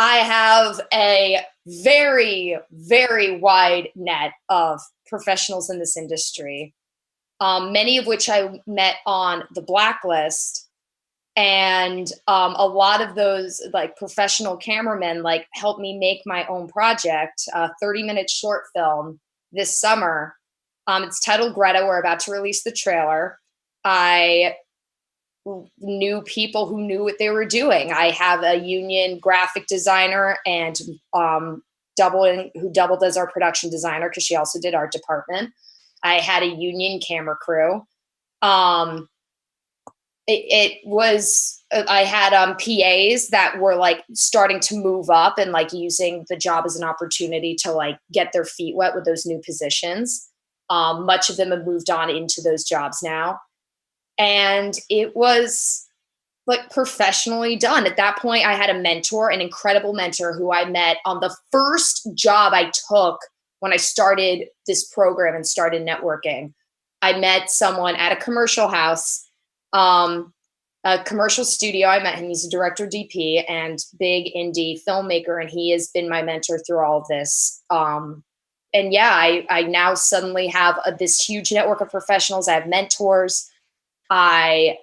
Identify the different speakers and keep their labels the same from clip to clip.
Speaker 1: I have a very, very wide net of professionals in this industry, many of which I met on the blacklist. And a lot of those like professional cameramen like helped me make my own project, a 30-minute short film this summer. It's titled Greta. We're about to release the trailer. I knew people who knew what they were doing. I have a union graphic designer and who doubled as our production designer because she also did art department. I had a union camera crew. I had PAs that were like starting to move up and like using the job as an opportunity to like get their feet wet with those new positions. Much of them have moved on into those jobs now. And it was like professionally done. At that point, I had a mentor, an incredible mentor who I met on the first job I took when I started this program and started networking. I met someone at a commercial house, a commercial studio. I met him. He's a director, DP, and big indie filmmaker, and he has been my mentor through all of this. And yeah, I now suddenly have this huge network of professionals. I have mentors. I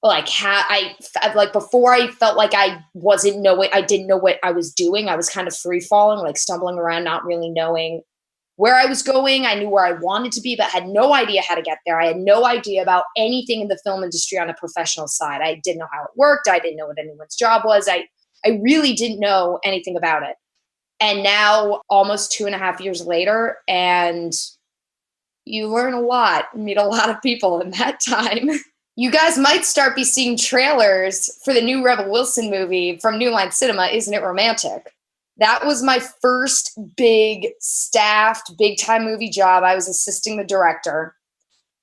Speaker 1: before I felt like I didn't know what I was doing. I was kind of free falling, like stumbling around, not really knowing where I was going. I knew where I wanted to be, but had no idea how to get there. I had no idea about anything in the film industry on a professional side. I didn't know how it worked. I didn't know what anyone's job was. I really didn't know anything about it. And now almost 2.5 years later, and you learn a lot, meet a lot of people in that time. You guys might start seeing trailers for the new Rebel Wilson movie from New Line Cinema, Isn't It Romantic? That was my first big staffed, big time movie job. I was assisting the director.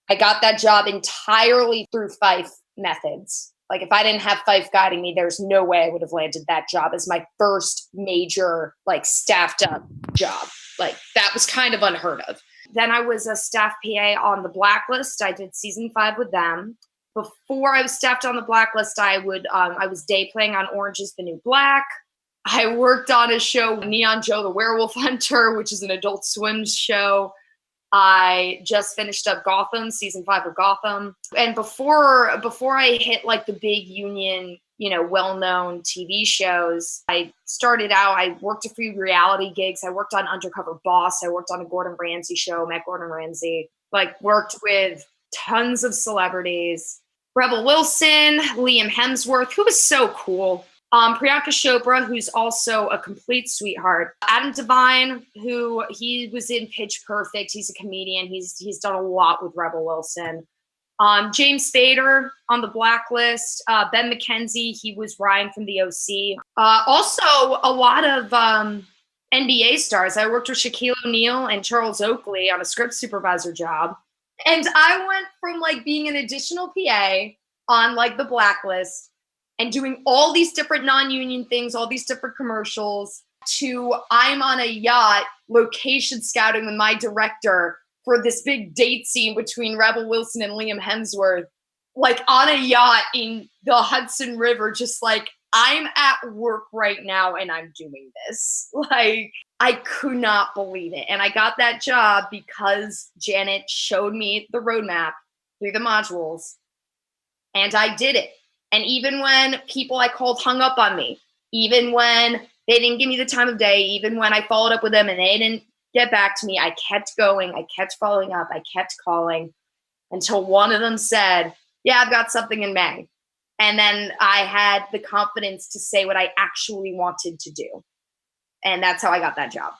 Speaker 1: I got that job entirely through Fife methods. Like if I didn't have Fife guiding me, there's no way I would have landed that job as my first major, like staffed up job. Like that was kind of unheard of. Then I was a staff PA on the blacklist. I did season 5 with them. Before I was staffed on the blacklist, I was day playing on Orange is the New Black. I worked on a show, Neon Joe the Werewolf Hunter, which is an Adult Swim show. I just finished up Gotham, season 5 of Gotham. And before I hit like the big union, well-known TV shows, I started out, I worked a few reality gigs. I worked on Undercover Boss. I worked on a Gordon Ramsay show, met Gordon Ramsay, worked with tons of celebrities. Rebel Wilson, Liam Hemsworth, who was so cool. Priyanka Chopra, who's also a complete sweetheart. Adam Devine, he was in Pitch Perfect. He's a comedian. He's done a lot with Rebel Wilson. James Spader on the blacklist. Ben McKenzie, he was Ryan from the OC. Also, a lot of NBA stars. I worked with Shaquille O'Neal and Charles Oakley on a script supervisor job. And I went from being an additional PA on the blacklist and doing all these different non-union things, all these different commercials, to I'm on a yacht location scouting with my director for this big date scene between Rebel Wilson and Liam Hemsworth, on a yacht in the Hudson River, just I'm at work right now and I'm doing this. I could not believe it. And I got that job because Janet showed me the roadmap through the modules, and I did it. And even when people I called hung up on me, even when they didn't give me the time of day, even when I followed up with them and they didn't get back to me, I kept going. I kept following up. I kept calling until one of them said, yeah, I've got something in May. And then I had the confidence to say what I actually wanted to do. And that's how I got that job.